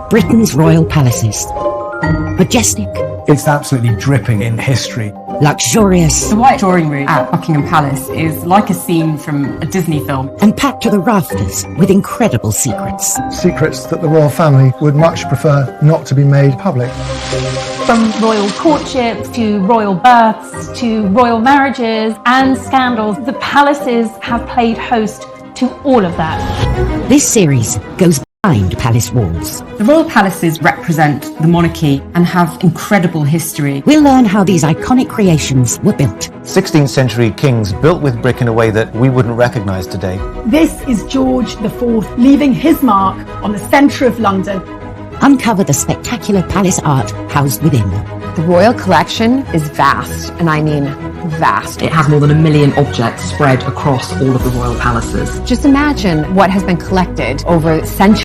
Britain's royal palaces. Majestic, It's absolutely dripping in history. luxurious, The White Drawing Room at Buckingham Palace is like a scene from a Disney film. and packed to the rafters with incredible secrets. Secrets that the royal family would much prefer not to be made public. From royal courtships to royal births to royal marriages and scandals, the palaces have played host to all of that. This series goes behind palace walls. The royal palaces represent the monarchy and have incredible history. We'll learn how these iconic creations were built. 16th century kings built with brick in a way that we wouldn't recognise today. This is George IV leaving his mark on the centre of London. Uncover the spectacular palace art housed within. The royal collection is vast, and I mean vast. It has more than 1 million objects spread across all of the royal palaces. Just imagine what has been collected over centuries.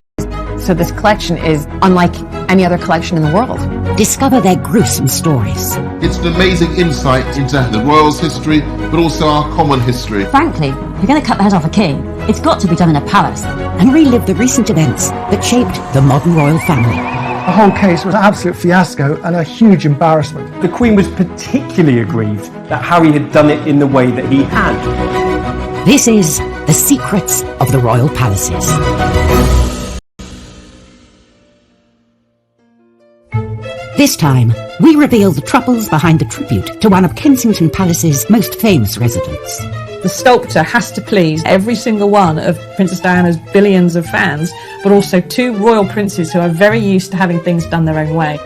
So this collection is unlike any other collection in the world. Discover their gruesome stories. It's an amazing insight into the royals' history, but also our common history. Frankly, if you're going to cut the head off a king, it's got to be done in a palace. And relive the recent events that shaped the modern royal family. The whole case was an absolute fiasco and a huge embarrassment. The Queen was particularly aggrieved that Harry had done it in the way that he had. This is The Secrets of the Royal Palaces. This time, we reveal the troubles behind the tribute to one of Kensington Palace's most famous residents. The sculptor has to please every single one of Princess Diana's billions of fans, but also 2 royal princes who are very used to having things done their own way.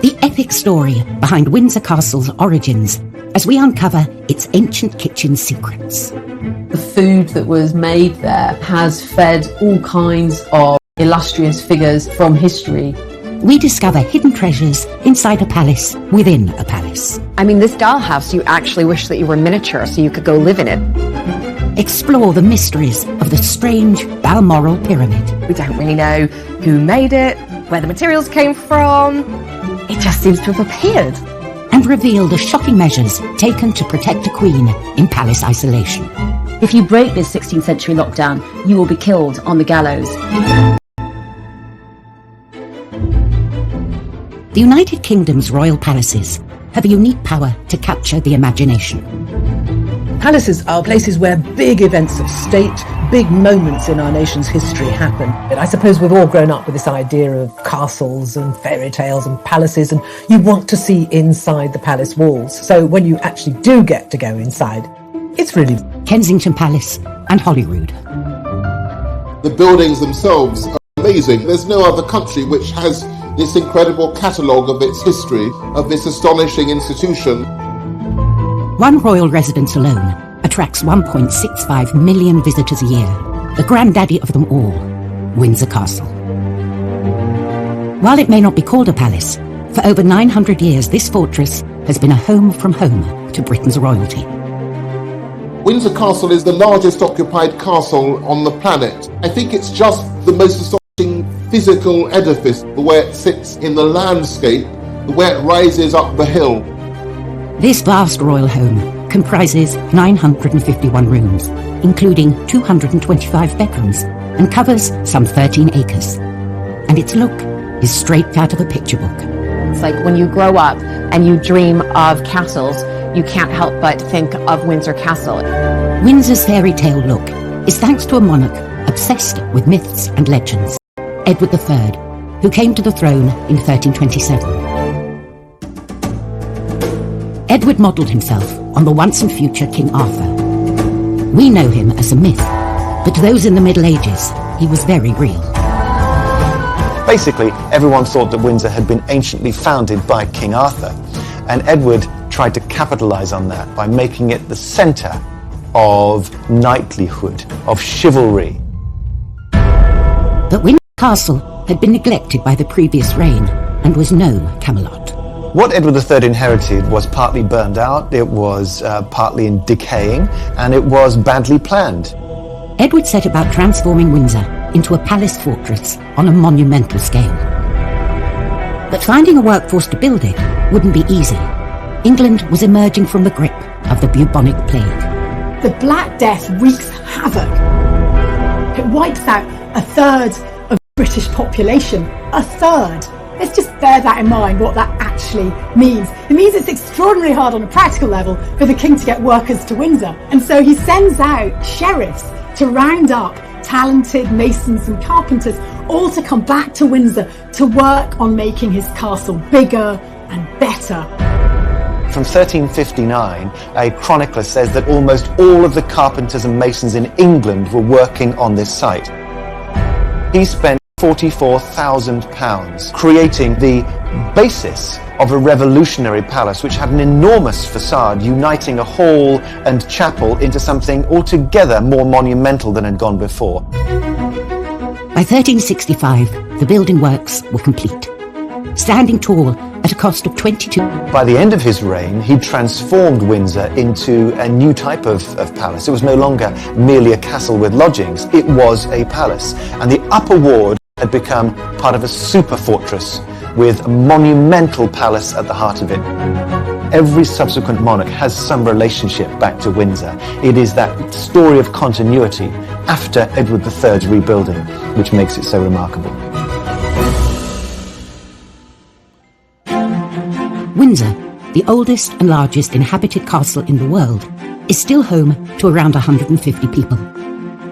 The epic story behind Windsor Castle's origins as we uncover its ancient kitchen secrets. The food that was made there has fed all kinds of illustrious figures from history. We discover hidden treasures inside a palace within a palace. I mean, this dollhouse, you actually wish that you were miniature so you could go live in it. Explore the mysteries of the strange Balmoral pyramid. We don't really know who made it, where the materials came from. It just seems to have appeared. And reveal the shocking measures taken to protect a queen in palace isolation. If you break this 16th century lockdown, you will be killed on the gallows. The United Kingdom's royal palaces have a unique power to capture the imagination. Palaces are places where big events of state, big moments in our nation's history happen. And I suppose we've all grown up with this idea of castles and fairy tales and palaces, and you want to see inside the palace walls. So when you actually do get to go inside, it's really Kensington Palace and Holyrood. The buildings themselves are amazing. There's no other country which has this incredible catalogue of its history, of this astonishing institution. One royal residence alone attracts 1.65 million visitors a year, the granddaddy of them all, Windsor Castle. While it may not be called a palace, for over 900 years this fortress has been a home from home to Britain's royalty. Windsor Castle is the largest occupied castle on the planet. I think it's just the most astonishing physical edifice, the way it sits in the landscape, the way it rises up the hill. This vast royal home comprises 951 rooms, including 225 bedrooms, and covers some 13 acres. And its look is straight out of a picture book. It's like when you grow up and you dream of castles, you can't help but think of Windsor Castle. Windsor's fairy tale look is thanks to a monarch obsessed with myths and legends, Edward III, who came to the throne in 1327. Edward modelled himself on the once and future King Arthur. We know him as a myth, but to those in the Middle Ages, he was very real. Basically, everyone thought that Windsor had been anciently founded by King Arthur, and Edward tried to capitalise on that by making it the centre of knightlyhood, of chivalry. But Windsor Castle had been neglected by the previous reign and was no Camelot. What Edward III inherited was partly burned out, it was partly in decaying, and it was badly planned. Edward set about transforming Windsor into a palace fortress on a monumental scale. But finding a workforce to build it wouldn't be easy. England was emerging from the grip of the bubonic plague. The Black Death wreaks havoc. It wipes out a third of British population, a third. Let's just bear that in mind, what that actually means. It means it's extraordinarily hard on a practical level for the king to get workers to Windsor. And so he sends out sheriffs to round up talented masons and carpenters, all to come back to Windsor to work on making his castle bigger and better. From 1359, a chronicler says that almost all of the carpenters and masons in England were working on this site. He spent £44,000 creating the basis of a revolutionary palace which had an enormous facade uniting a hall and chapel into something altogether more monumental than had gone before. By 1365, the building works were complete, standing tall at a cost of 22. By the end of his reign, he transformed Windsor into a new type of palace. It was no longer merely a castle with lodgings, it was a palace. And the upper ward had become part of a super fortress with a monumental palace at the heart of it. Every subsequent monarch has some relationship back to Windsor. It is that story of continuity after Edward III's rebuilding which makes it so remarkable. Windsor, the oldest and largest inhabited castle in the world, is still home to around 150 people.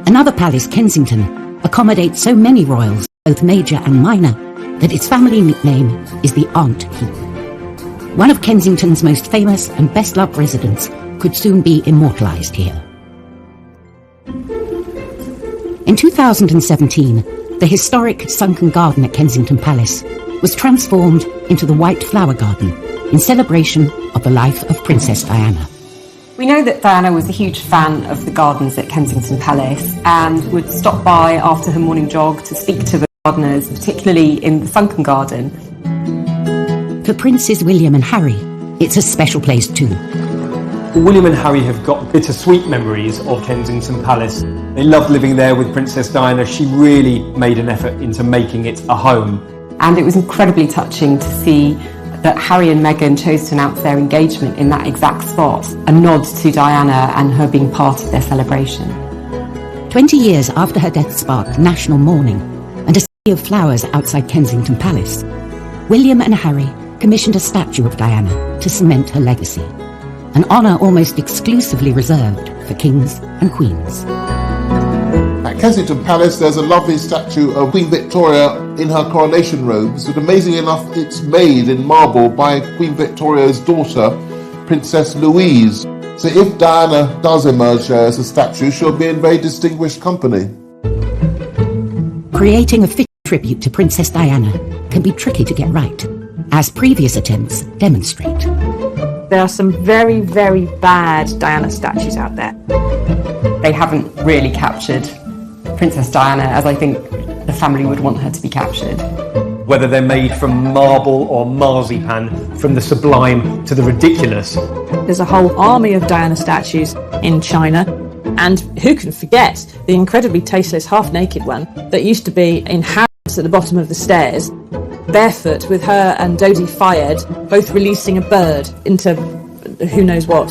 Another palace, Kensington, accommodates so many royals, both major and minor, that its family nickname is the Aunt Keep. One of Kensington's most famous and best-loved residents could soon be immortalised here. In 2017, the historic sunken garden at Kensington Palace was transformed into the White Flower Garden in celebration of the life of Princess Diana. We know that Diana was a huge fan of the gardens at Kensington Palace and would stop by after her morning jog to speak to the gardeners, particularly in the sunken garden. For Princes William and Harry, it's a special place too. William and Harry have got bittersweet memories of Kensington Palace. They loved living there with Princess Diana. She really made an effort into making it a home. And it was incredibly touching to see that Harry and Meghan chose to announce their engagement in that exact spot, a nod to Diana and her being part of their celebration. 20 years after her death sparked national mourning and a sea of flowers outside Kensington Palace, William and Harry commissioned a statue of Diana to cement her legacy, an honour almost exclusively reserved for kings and queens. At Kensington Palace, there's a lovely statue of Queen Victoria in her coronation robes, but amazingly enough, it's made in marble by Queen Victoria's daughter, Princess Louise. So if Diana does emerge as a statue, she'll be in very distinguished company. Creating a fitting tribute to Princess Diana can be tricky to get right, as previous attempts demonstrate. There are some very, very bad Diana statues out there. They haven't really captured Princess Diana as I think the family would want her to be captured. Whether they're made from marble or marzipan, from the sublime to the ridiculous. There's a whole army of Diana statues in China, and who can forget the incredibly tasteless half-naked one that used to be in Harrods at the bottom of the stairs, barefoot with her and Dodie Fayed both releasing a bird into who knows what.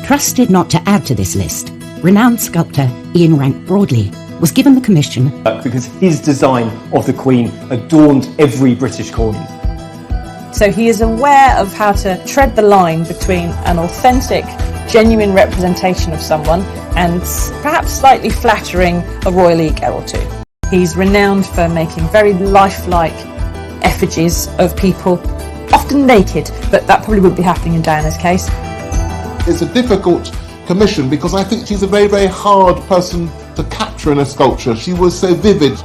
Trusted not to add to this list, renowned sculptor Ian Rank Broadley was given the commission because his design of the Queen adorned every British coin. So he is aware of how to tread the line between an authentic, genuine representation of someone and perhaps slightly flattering a royal ego or two. He's renowned for making very lifelike effigies of people, often naked, but that probably wouldn't be happening in Diana's case. It's a difficult commission because I think she's a very, very hard person to capture in a sculpture. She was so vivid.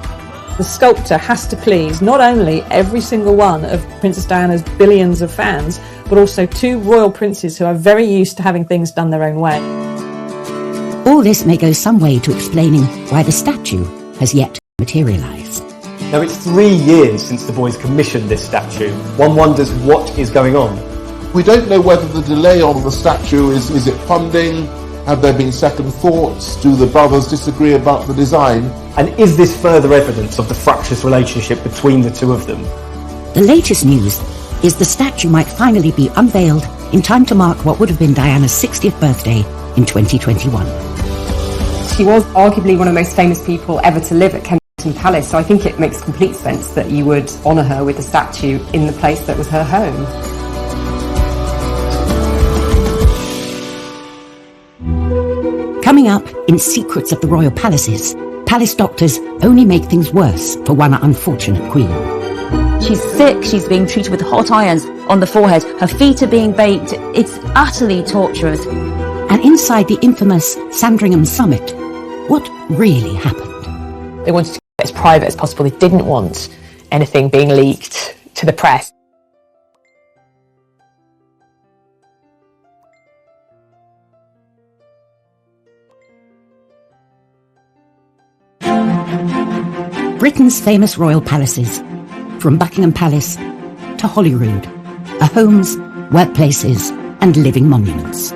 The sculptor has to please not only every single one of Princess Diana's billions of fans, but also two royal princes who are very used to having things done their own way. All this may go some way to explaining why the statue has yet to materialise. Now it's 3 years since the boys commissioned this statue. One wonders what is going on. We don't know whether the delay on the statue is it funding? Have there been second thoughts? Do the brothers disagree about the design? And is this further evidence of the fractious relationship between the two of them? The latest news is the statue might finally be unveiled in time to mark what would have been Diana's 60th birthday in 2021. She was arguably one of the most famous people ever to live at Kensington Kensington Palace, so I think it makes complete sense that you would honour her with a statue in the place that was her home. Coming up in Secrets of the Royal Palaces, palace doctors only make things worse for one unfortunate queen. She's sick, she's being treated with hot irons on the forehead, her feet are being baked, it's utterly torturous. And inside the infamous Sandringham Summit, what really happened? They wanted to keep it as private as possible. They didn't want anything being leaked to the press. Britain's famous royal palaces, from Buckingham Palace to Holyrood, are homes, workplaces and living monuments.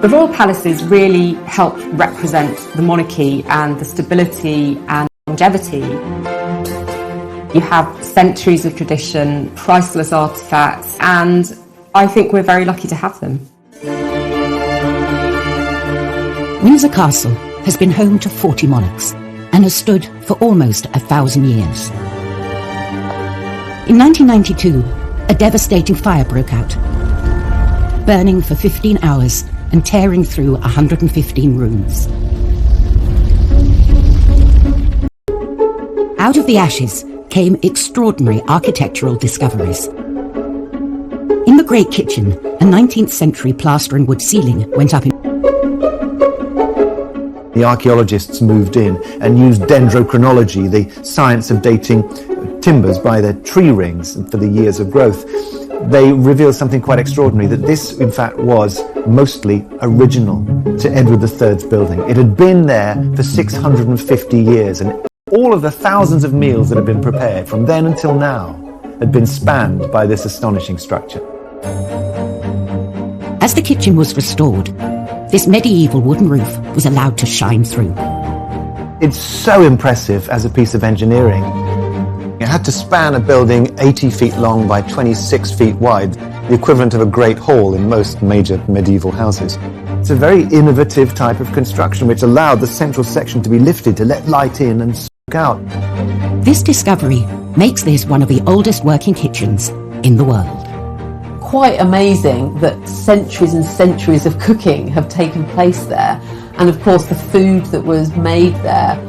The royal palaces really help represent the monarchy and the stability and longevity. You have centuries of tradition, priceless artefacts, and I think we're very lucky to have them. Windsor Castle has been home to 40 monarchs and has stood for almost 1,000 years. In 1992, a devastating fire broke out, burning for 15 hours and tearing through 115 rooms. Out of the ashes came extraordinary architectural discoveries. In the Great Kitchen, a 19th century plaster and wood ceiling went up in. The archaeologists moved in and used dendrochronology, the science of dating timbers by their tree rings for the years of growth. They revealed something quite extraordinary, that this in fact was mostly original to Edward III's building. It had been there for 650 years, and all of the thousands of meals that had been prepared from then until now had been spanned by this astonishing structure. As the kitchen was restored, this medieval wooden roof was allowed to shine through. It's so impressive as a piece of engineering. It had to span a building 80 feet long by 26 feet wide, the equivalent of a great hall in most major medieval houses. It's a very innovative type of construction which allowed the central section to be lifted to let light in and soak out. This discovery makes this one of the oldest working kitchens in the world. Quite amazing that centuries and centuries of cooking have taken place there, and of course the food that was made there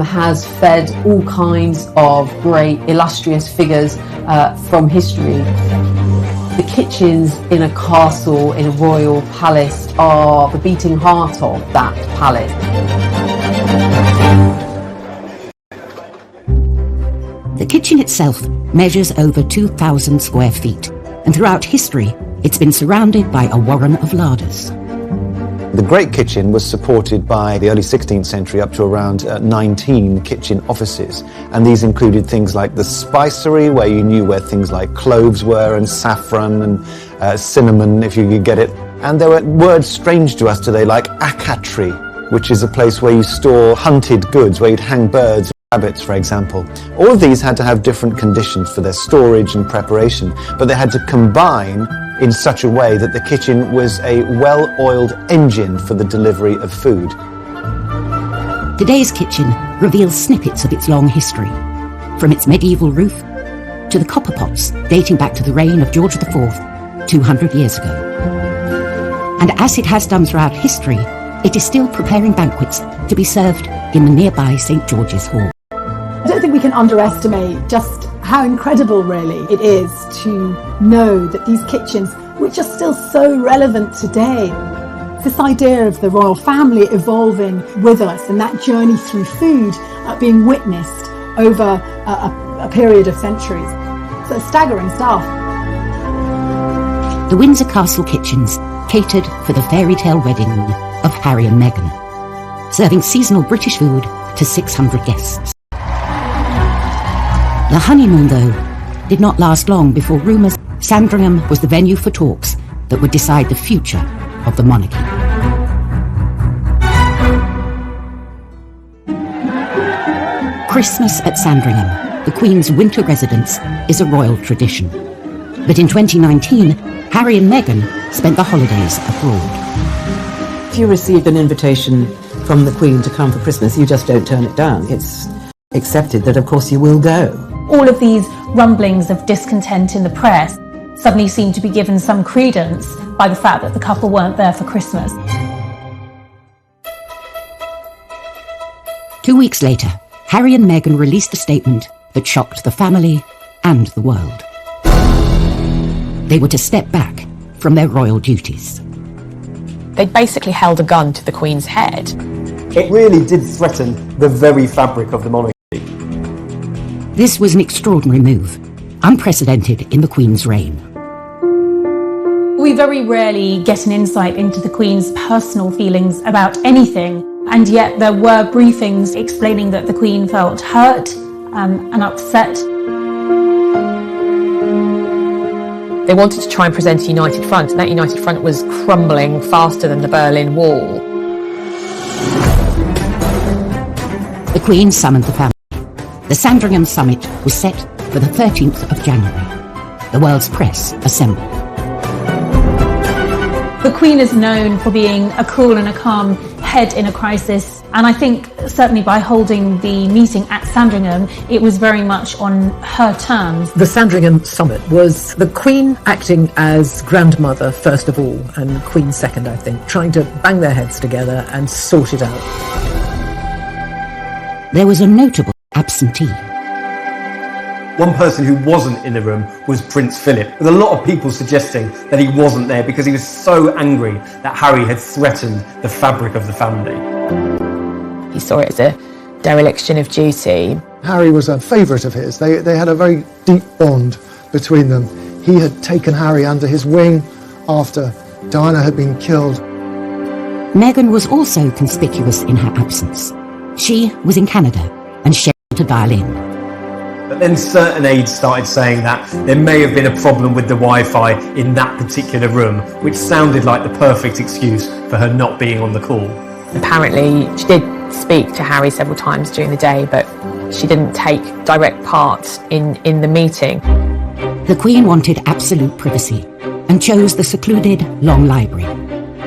has fed all kinds of great illustrious figures from history. The kitchens in a castle, in a royal palace, are the beating heart of that palace. The kitchen itself measures over 2,000 square feet, and throughout history it's been surrounded by a warren of larders. The Great Kitchen was supported by the early 16th century up to around 19 kitchen offices, and these included things like the spicery, where you knew where things like cloves were, and saffron and cinnamon, if you could get it. And there were words strange to us today like acatree, which is a place where you store hunted goods, where you'd hang birds, rabbits, for example. All of these had to have different conditions for their storage and preparation, but they had to combine in such a way that the kitchen was a well-oiled engine for the delivery of food. Today's kitchen reveals snippets of its long history, from its medieval roof to the copper pots dating back to the reign of George IV 200 years ago. And as it has done throughout history, it is still preparing banquets to be served in the nearby St. George's Hall. I don't think we can underestimate just how incredible really it is to know that these kitchens, which are still so relevant today, this idea of the royal family evolving with us and that journey through food being witnessed over a period of centuries. So it's staggering stuff. The Windsor Castle kitchens catered for the fairy tale wedding of Harry and Meghan, serving seasonal British food to 600 guests. The honeymoon, though, did not last long before rumours Sandringham was the venue for talks that would decide the future of the monarchy. Christmas at Sandringham, the Queen's winter residence, is a royal tradition. But in 2019, Harry and Meghan spent the holidays abroad. If you received an invitation from the Queen to come for Christmas, you just don't turn it down. It's accepted that of course you will go. All of these rumblings of discontent in the press suddenly seem to be given some credence by the fact that the couple weren't there for Christmas. 2 weeks later, Harry and Meghan released a statement that shocked the family and the world. They were to step back from their royal duties. They basically held a gun to the Queen's head. It really did threaten the very fabric of the monarchy. This was an extraordinary move, unprecedented in the Queen's reign. We very rarely get an insight into the Queen's personal feelings about anything, and yet there were briefings explaining that the Queen felt hurt and upset. They wanted to try and present a united front, and that united front was crumbling faster than the Berlin Wall. The Queen summoned the family. The Sandringham summit was set for the 13th of January. The world's press assembled. The Queen is known for being a cool and a calm head in a crisis, and I think certainly by holding the meeting at Sandringham, it was very much on her terms. The Sandringham summit was the Queen acting as grandmother first of all, and Queen second, I think, trying to bang their heads together and sort it out. There was a notable absentee. One person who wasn't in the room was Prince Philip, with a lot of people suggesting that he wasn't there because he was so angry that Harry had threatened the fabric of the family. He saw it as a dereliction of duty. Harry was a favourite of his. They had a very deep bond between them. He had taken Harry under his wing after Diana had been killed. Meghan was also conspicuous in her absence. She was in Canada and scheduled to dial in. But then certain aides started saying that there may have been a problem with the Wi-Fi in that particular room, which sounded like the perfect excuse for her not being on the call. Apparently, she did speak to Harry several times during the day, but she didn't take direct part in the meeting. The Queen wanted absolute privacy and chose the secluded Long Library,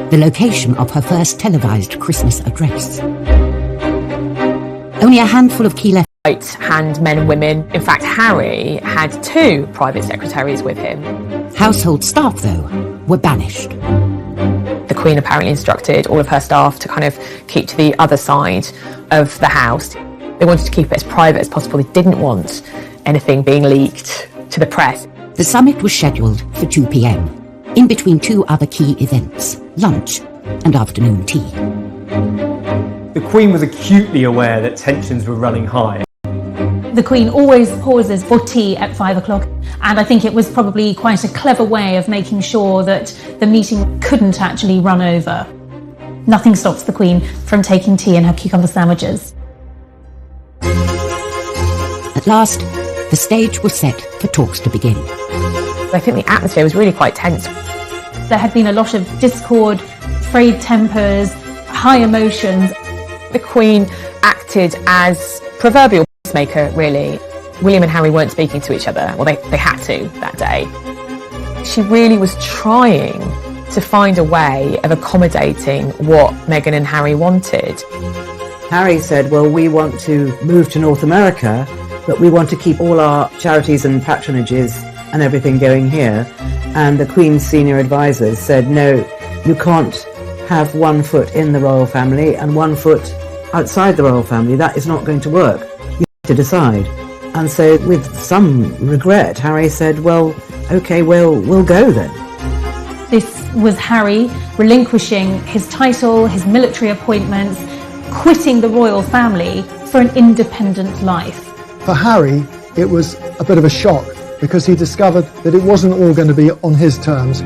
the location of her first televised Christmas address. Only a handful of key left right-hand men and women. In fact, Harry had 2 private secretaries with him. Household staff, though, were banished. The Queen apparently instructed all of her staff to kind of keep to the other side of the house. They wanted to keep it as private as possible. They didn't want anything being leaked to the press. The summit was scheduled for 2 p.m, in between 2 other key events, lunch and afternoon tea. The Queen was acutely aware that tensions were running high. The Queen always pauses for tea at 5 o'clock, and I think it was probably quite a clever way of making sure that the meeting couldn't actually run over. Nothing stops the Queen from taking tea and her cucumber sandwiches. At last, the stage was set for talks to begin. I think the atmosphere was really quite tense. There had been a lot of discord, frayed tempers, high emotions. The Queen acted as proverbial peacemaker, really. William and Harry weren't speaking to each other. Well, they had to that day. She really was trying to find a way of accommodating what Meghan and Harry wanted. Harry said, well, we want to move to North America, but we want to keep all our charities and patronages and everything going here. And the Queen's senior advisors said, no, you can't have one foot in the royal family and one foot outside the royal family. That is not going to work. You have to decide. And so with some regret, Harry said, well, okay, we'll go then. This was Harry relinquishing his title, his military appointments, quitting the royal family for an independent life. For Harry, it was a bit of a shock because he discovered that it wasn't all going to be on his terms.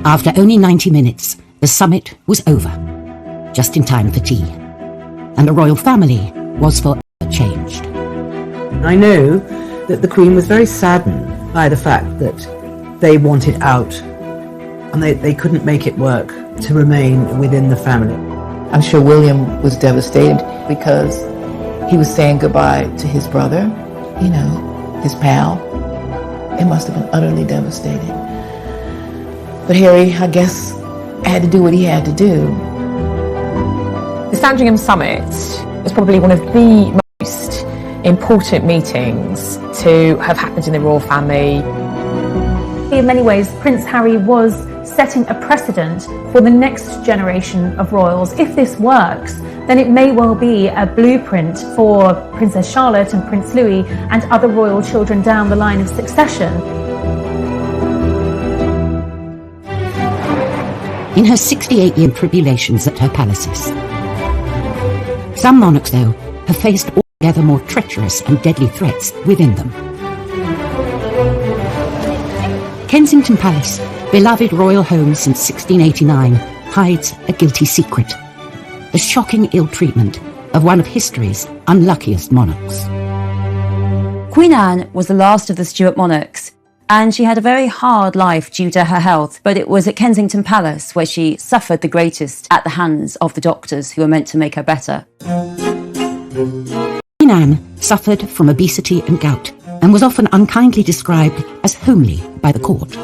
After only 90 minutes, the summit was over, just in time for tea. And the royal family was forever changed. I know that the Queen was very saddened by the fact that they wanted out and they couldn't make it work to remain within the family. I'm sure William was devastated because he was saying goodbye to his brother, you know, his pal. It must have been utterly devastating. But Harry, I guess, had to do what he had to do. The Sandringham Summit was probably one of the important meetings to have happened in the royal family. In many ways, Prince Harry was setting a precedent for the next generation of royals. If this works, then it may well be a blueprint for Princess Charlotte and Prince Louis and other royal children down the line of succession. In her 68-year tribulations at her palaces, some monarchs, though, have faced altogether more treacherous and deadly threats within them. Kensington Palace, beloved royal home since 1689, hides a guilty secret: the shocking ill-treatment of one of history's unluckiest monarchs. Queen Anne was the last of the Stuart monarchs, and she had a very hard life due to her health, but it was at Kensington Palace where she suffered the greatest at the hands of the doctors who were meant to make her better. Queen Anne suffered from obesity and gout, and was often unkindly described as homely by the court.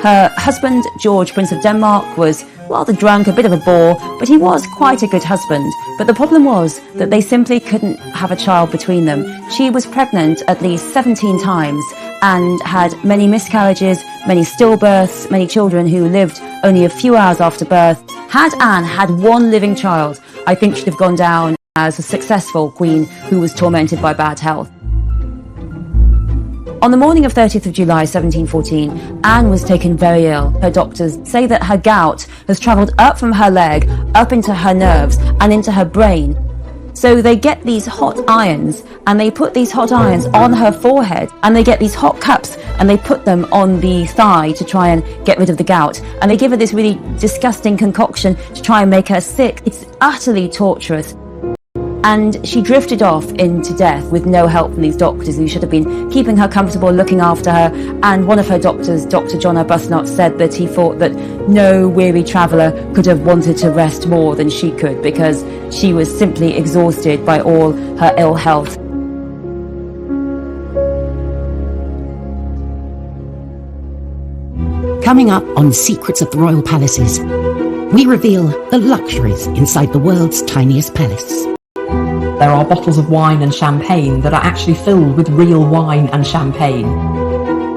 Her husband, George, Prince of Denmark, was rather drunk, a bit of a bore, but he was quite a good husband. But the problem was that they simply couldn't have a child between them. She was pregnant at least 17 times and had many miscarriages, many stillbirths, many children who lived only a few hours after birth. Had Anne had one living child, I think she'd have gone down as a successful queen who was tormented by bad health. On the morning of 30th of July 1714, Anne was taken very ill. Her doctors say that her gout has travelled up from her leg, up into her nerves and into her brain. So they get these hot irons and they put these hot irons on her forehead, and they get these hot cups and they put them on the thigh to try and get rid of the gout. And they give her this really disgusting concoction to try and make her sick. It's utterly torturous. And she drifted off into death with no help from these doctors who should have been keeping her comfortable, looking after her. And one of her doctors, Dr. John Arbuthnot, said that he thought that no weary traveller could have wanted to rest more than she could, because she was simply exhausted by all her ill health. Coming up on Secrets of the Royal Palaces, we reveal the luxuries inside the world's tiniest palace. There are bottles of wine and champagne that are actually filled with real wine and champagne.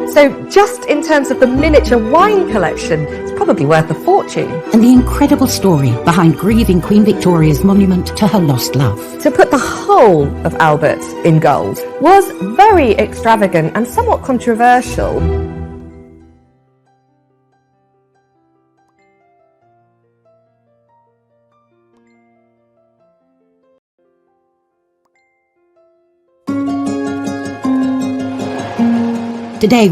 So just in terms of the miniature wine collection, it's probably worth a fortune. And the incredible story behind grieving Queen Victoria's monument to her lost love. To put the whole of Albert in gold was very extravagant and somewhat controversial. Today,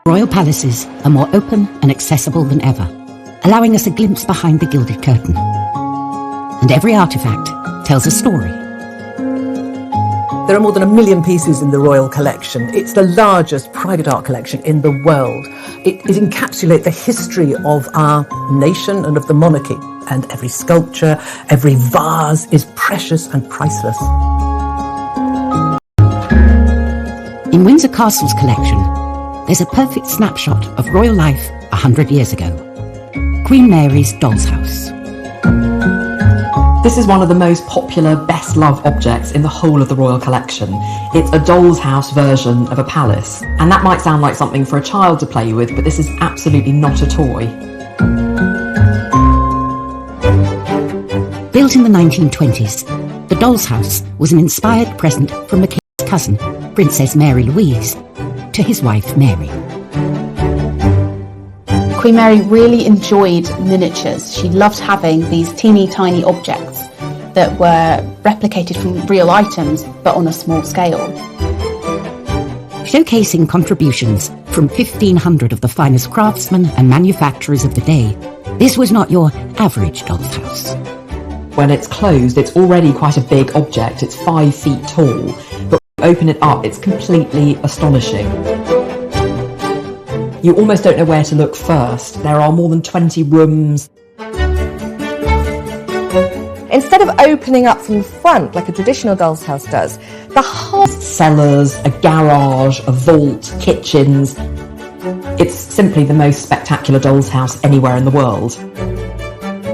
royal palaces are more open and accessible than ever, allowing us a glimpse behind the gilded curtain. And every artifact tells a story. There are more than 1 million pieces in the royal collection. It's the largest private art collection in the world. It encapsulates the history of our nation and of the monarchy. And every sculpture, every vase is precious and priceless. In Windsor Castle's collection, there's a perfect snapshot of royal life 100 years ago. Queen Mary's doll's house. This is one of the most popular, best-loved objects in the whole of the royal collection. It's a doll's house version of a palace. And that might sound like something for a child to play with, but this is absolutely not a toy. Built in the 1920s, the doll's house was an inspired present from the king's cousin, Princess Mary Louise, to his wife Mary. Queen Mary really enjoyed miniatures. She loved having these teeny tiny objects that were replicated from real items but on a small scale. Showcasing contributions from 1,500 of the finest craftsmen and manufacturers of the day, this was not your average doll's house. When it's closed, it's already quite a big object. It's 5 feet tall, but when you open it up, it's completely astonishing. You almost don't know where to look first. There are more than 20 rooms. Instead of opening up from the front like a traditional doll's house does, the whole cellars, a garage, a vault, kitchens. It's simply the most spectacular doll's house anywhere in the world.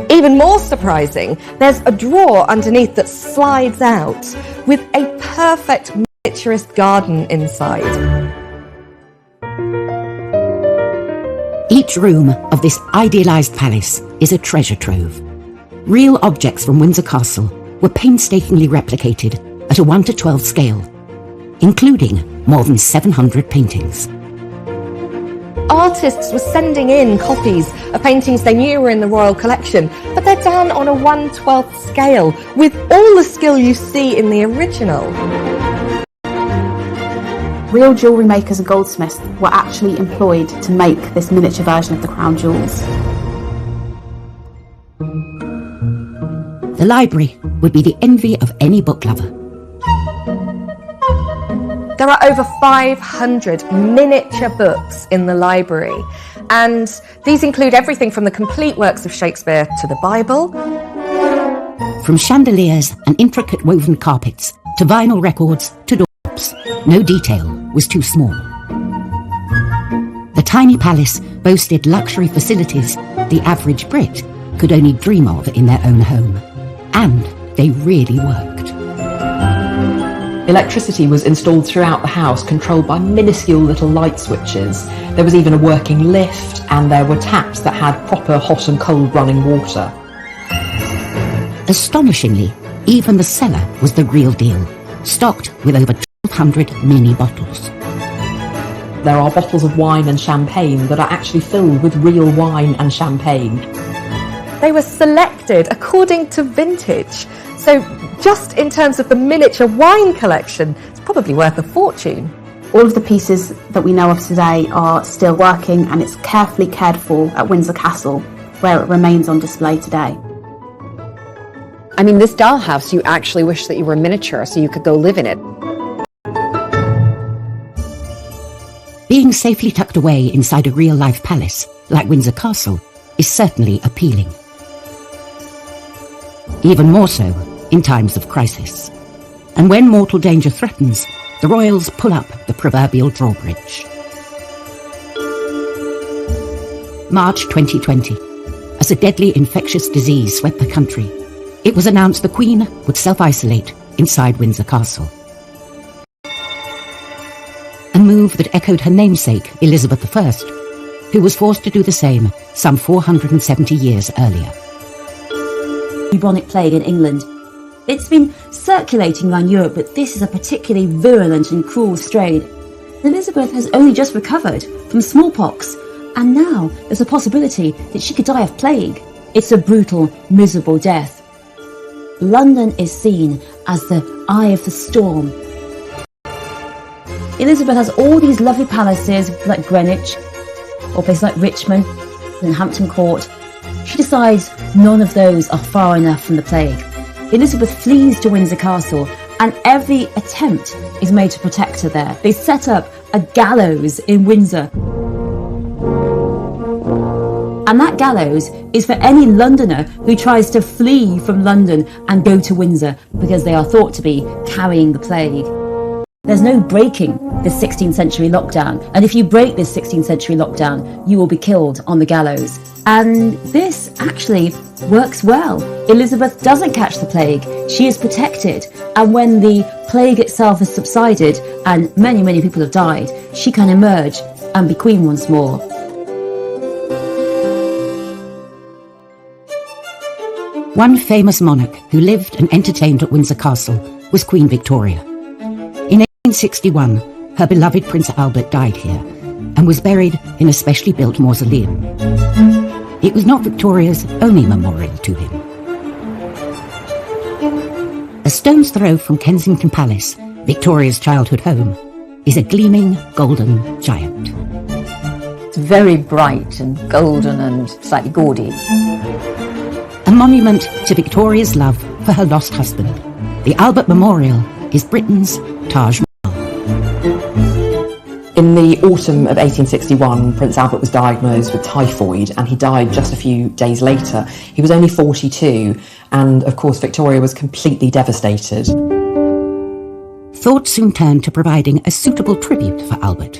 Even more surprising, there's a drawer underneath that slides out with a perfect miniaturist garden inside. Each room of this idealised palace is a treasure trove. Real objects from Windsor Castle were painstakingly replicated at a 1:12 scale, including more than 700 paintings. Artists were sending in copies of paintings they knew were in the royal collection, but they're done on a 1/12 scale with all the skill you see in the original. Real jewellery makers and goldsmiths were actually employed to make this miniature version of the crown jewels. The library would be the envy of any book lover. There are over 500 miniature books in the library, and these include everything from the complete works of Shakespeare to the Bible. From chandeliers and intricate woven carpets to vinyl records to doorknobs, no detail was too small. The tiny palace boasted luxury facilities the average Brit could only dream of in their own home. And they really worked. Electricity was installed throughout the house, controlled by minuscule little light switches. There was even a working lift, and there were taps that had proper hot and cold running water. Astonishingly, even the cellar was the real deal, stocked with over 1,200 mini bottles. There are bottles of wine and champagne that are actually filled with real wine and champagne. They were selected according to vintage. So just in terms of the miniature wine collection, it's probably worth a fortune. All of the pieces that we know of today are still working, and it's carefully cared for at Windsor Castle, where it remains on display today. I mean, this dollhouse, you actually wish that you were miniature so you could go live in it. Being safely tucked away inside a real-life palace, like Windsor Castle, is certainly appealing. Even more so in times of crisis. And when mortal danger threatens, the royals pull up the proverbial drawbridge. March 2020. As a deadly infectious disease swept the country, it was announced the Queen would self-isolate inside Windsor Castle. A move that echoed her namesake, Elizabeth I, who was forced to do the same some 470 years earlier. Bubonic plague in England. It's been circulating around Europe, but this is a particularly virulent and cruel strain. Elizabeth has only just recovered from smallpox, and now there's a possibility that she could die of plague. It's a brutal, miserable death. London is seen as the eye of the storm. Elizabeth has all these lovely palaces like Greenwich, or places like Richmond and Hampton Court. She decides none of those are far enough from the plague. Elizabeth flees to Windsor Castle, and every attempt is made to protect her there. They set up a gallows in Windsor. And that gallows is for any Londoner who tries to flee from London and go to Windsor, because they are thought to be carrying the plague. There's no breaking this 16th century lockdown. And if you break this 16th century lockdown, you will be killed on the gallows. And this actually works well. Elizabeth doesn't catch the plague. She is protected. And when the plague itself has subsided and many, many people have died, she can emerge and be queen once more. One famous monarch who lived and entertained at Windsor Castle was Queen Victoria. In 1861, her beloved Prince Albert died here and was buried in a specially built mausoleum. It was not Victoria's only memorial to him. A stone's throw from Kensington Palace, Victoria's childhood home, is a gleaming golden giant. It's very bright and golden and slightly gaudy. A monument to Victoria's love for her lost husband. The Albert Memorial is Britain's Taj Mahal. In the autumn of 1861, Prince Albert was diagnosed with typhoid and he died just a few days later. He was only 42 and, of course, Victoria was completely devastated. Thought soon turned to providing a suitable tribute for Albert.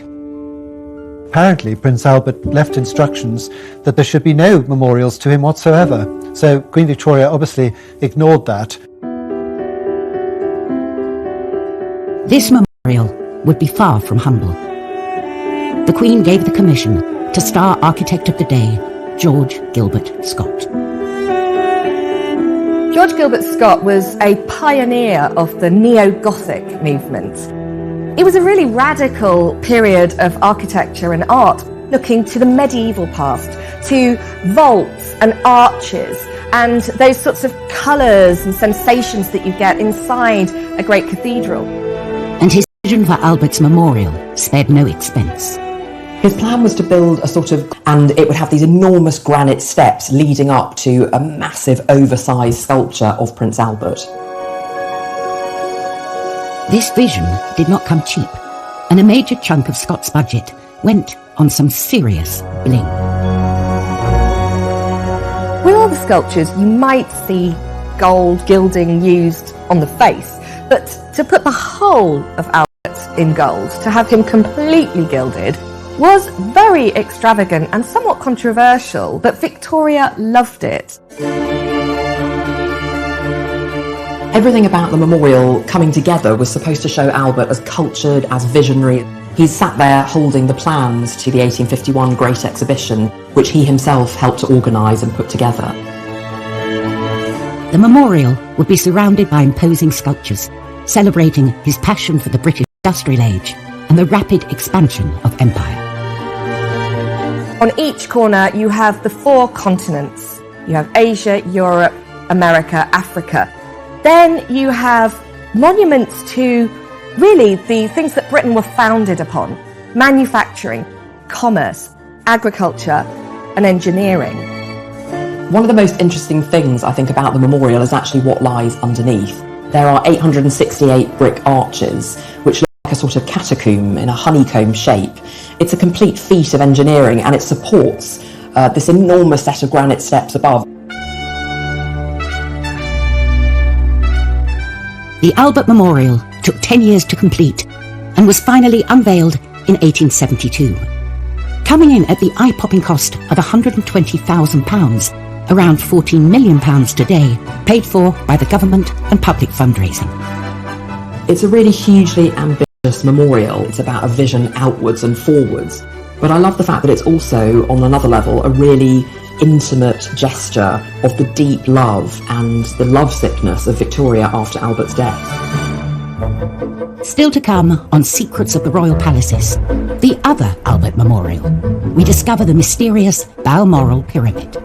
Apparently, Prince Albert left instructions that there should be no memorials to him whatsoever. So Queen Victoria obviously ignored that. This memorial would be far from humble. The Queen gave the commission to star architect of the day, George Gilbert Scott. George Gilbert Scott was a pioneer of the neo-Gothic movement. It was a really radical period of architecture and art, looking to the medieval past, to vaults and arches and those sorts of colours and sensations that you get inside a great cathedral. And his vision for Albert's memorial spared no expense. His plan was to build a sort of, and it would have these enormous granite steps leading up to a massive oversized sculpture of Prince Albert. This vision did not come cheap, and a major chunk of Scott's budget went on some serious bling. With all the sculptures, you might see gold gilding used on the face, but to put the whole of Albert in gold, to have him completely gilded, was very extravagant and somewhat controversial, but Victoria loved it. Everything about the memorial coming together was supposed to show Albert as cultured, as visionary. He sat there holding the plans to the 1851 Great Exhibition, which he himself helped to organise and put together. The memorial would be surrounded by imposing sculptures, celebrating his passion for the British industrial age and the rapid expansion of empire. On each corner, you have the 4 continents. You have Asia, Europe, America, Africa. Then you have monuments to really the things that Britain were founded upon: manufacturing, commerce, agriculture, and engineering. One of the most interesting things I think about the memorial is actually what lies underneath. There are 868 brick arches, which look like a sort of catacomb in a honeycomb shape. It's a complete feat of engineering and it supports this enormous set of granite steps above. The Albert Memorial took 10 years to complete and was finally unveiled in 1872. Coming in at the eye-popping cost of £120,000, around £14 million today, paid for by the government and public fundraising. It's a really hugely ambitious memorial. It's about a vision outwards and forwards. But I love the fact that it's also, on another level, a really intimate gesture of the deep love and the lovesickness of Victoria after Albert's death. Still to come on Secrets of the Royal Palaces, the other Albert Memorial, we discover the mysterious Balmoral Pyramid.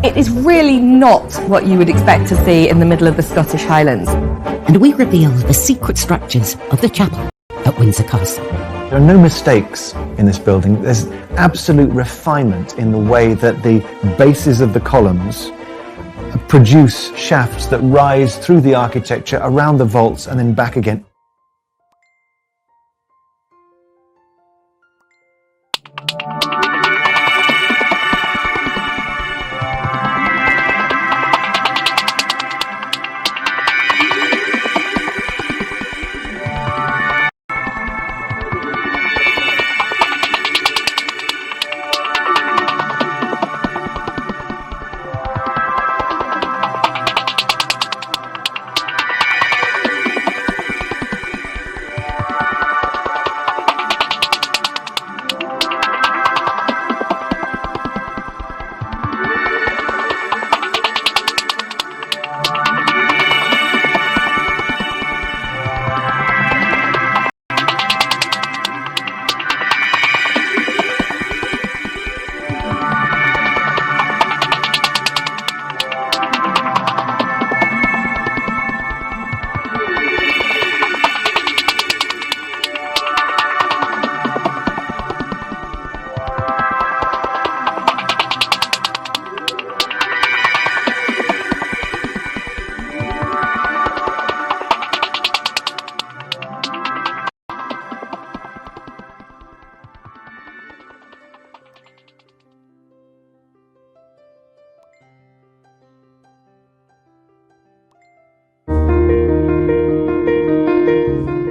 It is really not what you would expect to see in the middle of the Scottish Highlands. And we reveal the secret structures of the chapel at Windsor Castle. There are no mistakes in this building. There's absolute refinement in the way that the bases of the columns produce shafts that rise through the architecture, around the vaults, and then back again.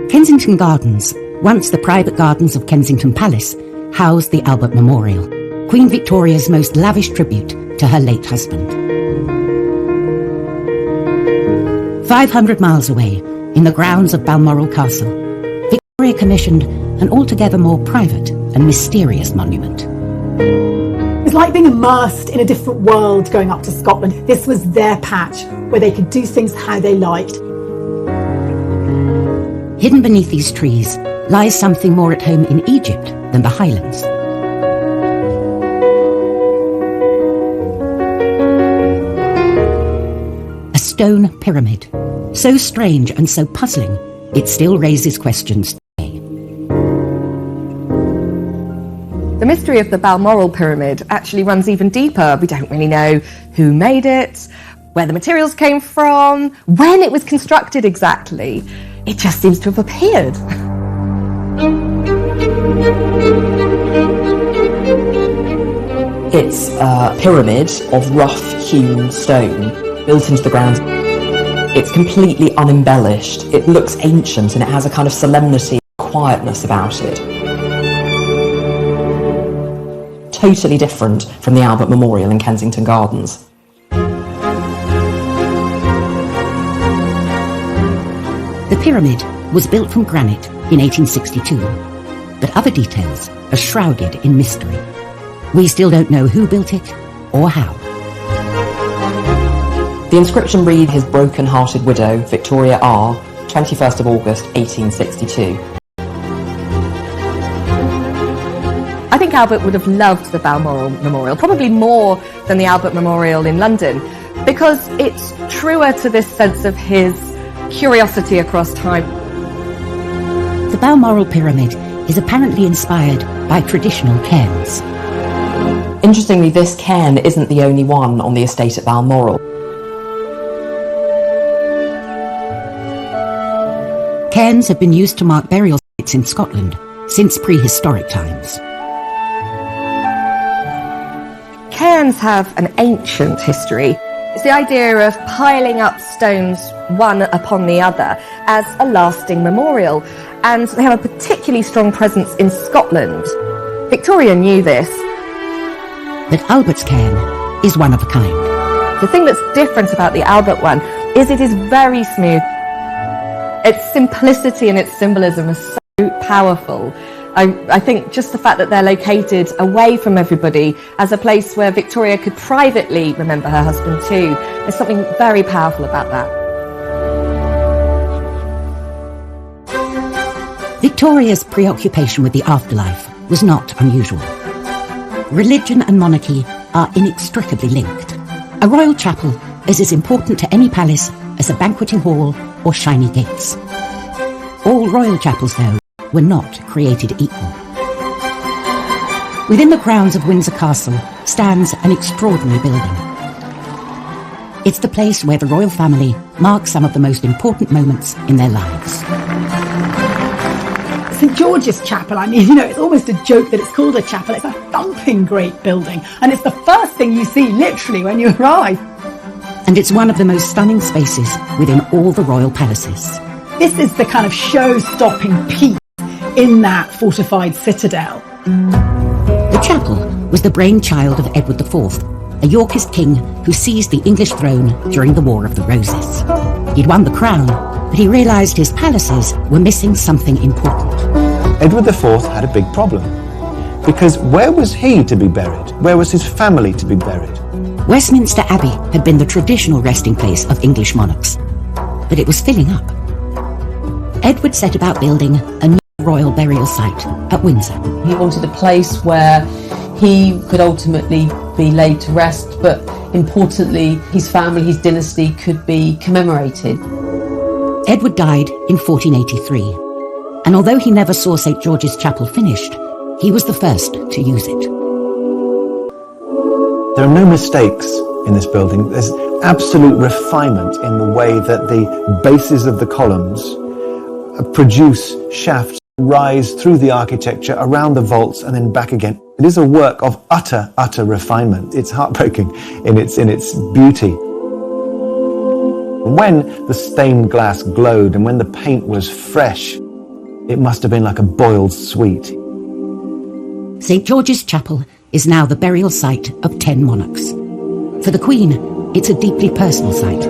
Kensington Gardens, once the private gardens of Kensington Palace, house the Albert Memorial, Queen Victoria's most lavish tribute to her late husband. 500 miles away, in the grounds of Balmoral Castle, Victoria commissioned an altogether more private and mysterious monument. It's like being immersed in a different world going up to Scotland. This was their patch where they could do things how they liked. Hidden beneath these trees lies something more at home in Egypt than the Highlands. A stone pyramid, so strange and so puzzling, it still raises questions today. The mystery of the Balmoral pyramid actually runs even deeper. We don't really know who made it, where the materials came from, when it was constructed exactly. It just seems to have appeared. It's a pyramid of rough-hewn stone built into the ground. It's completely unembellished. It looks ancient and it has a kind of solemnity, quietness about it. Totally different from the Albert Memorial in Kensington Gardens. The pyramid was built from granite in 1862, but other details are shrouded in mystery. We still don't know who built it or how. The inscription reads his broken-hearted widow, Victoria R., 21st of August, 1862. I think Albert would have loved the Balmoral Memorial, probably more than the Albert Memorial in London, because it's truer to this sense of his curiosity across time. The Balmoral Pyramid is apparently inspired by traditional cairns. Interestingly, this cairn isn't the only one on the estate at Balmoral. Cairns have been used to mark burial sites in Scotland since prehistoric times. Cairns have an ancient history. It's the idea of piling up stones one upon the other as a lasting memorial, and they have a particularly strong presence in Scotland. Victoria knew this. But Albert's cairn is one of a kind. The thing that's different about the Albert one is it is very smooth. Its simplicity and its symbolism are so powerful. I think just the fact that they're located away from everybody as a place where Victoria could privately remember her husband too, there's something very powerful about that. Victoria's preoccupation with the afterlife was not unusual. Religion and monarchy are inextricably linked. A royal chapel is as important to any palace as a banqueting hall or shiny gates. All royal chapels, though, were not created equal. Within the grounds of Windsor Castle stands an extraordinary building. It's the place where the royal family mark some of the most important moments in their lives. St George's Chapel, it's almost a joke that it's called a chapel. It's a thumping great building, and it's the first thing you see literally when you arrive. And it's one of the most stunning spaces within all the royal palaces. This is the kind of show-stopping piece in that fortified citadel. The chapel was the brainchild of Edward IV, a Yorkist king who seized the English throne during the War of the Roses. He'd won the crown, but he realised his palaces were missing something important. Edward IV had a big problem, because where was he to be buried? Where was his family to be buried? Westminster Abbey had been the traditional resting place of English monarchs, but it was filling up. Edward set about building a new royal burial site at Windsor. He wanted a place where he could ultimately be laid to rest, but importantly, his family, his dynasty could be commemorated. Edward died in 1483, and although he never saw St George's Chapel finished, he was the first to use it. There are no mistakes in this building. There's absolute refinement in the way that the bases of the columns produce shafts, rise through the architecture, around the vaults, and then back again. It is a work of utter refinement. It's heartbreaking in its beauty. When the stained glass glowed and when the paint was fresh, It must have been like a boiled sweet. St George's Chapel is now the burial site of 10 monarchs. For the Queen, it's a deeply personal site.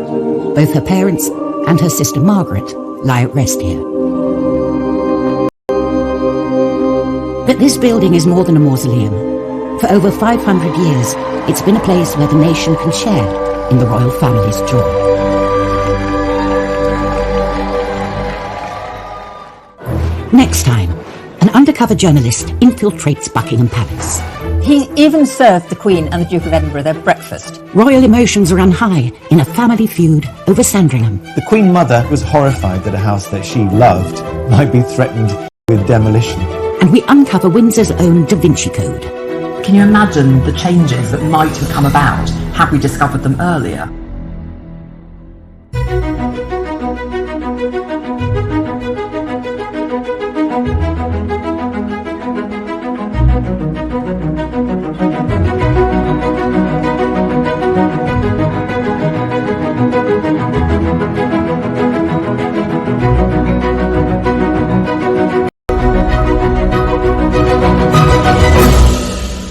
Both her parents and her sister Margaret lie at rest here. But this building is more than a mausoleum. For over 500 years, it's been a place where the nation can share in the royal family's joy. Next time, an undercover journalist infiltrates Buckingham Palace. He even served the Queen and the Duke of Edinburgh their breakfast. Royal emotions run high in a family feud over Sandringham. The Queen Mother was horrified that a house that she loved might be threatened with demolition. And we uncover Windsor's own Da Vinci Code. Can you imagine the changes that might have come about had we discovered them earlier?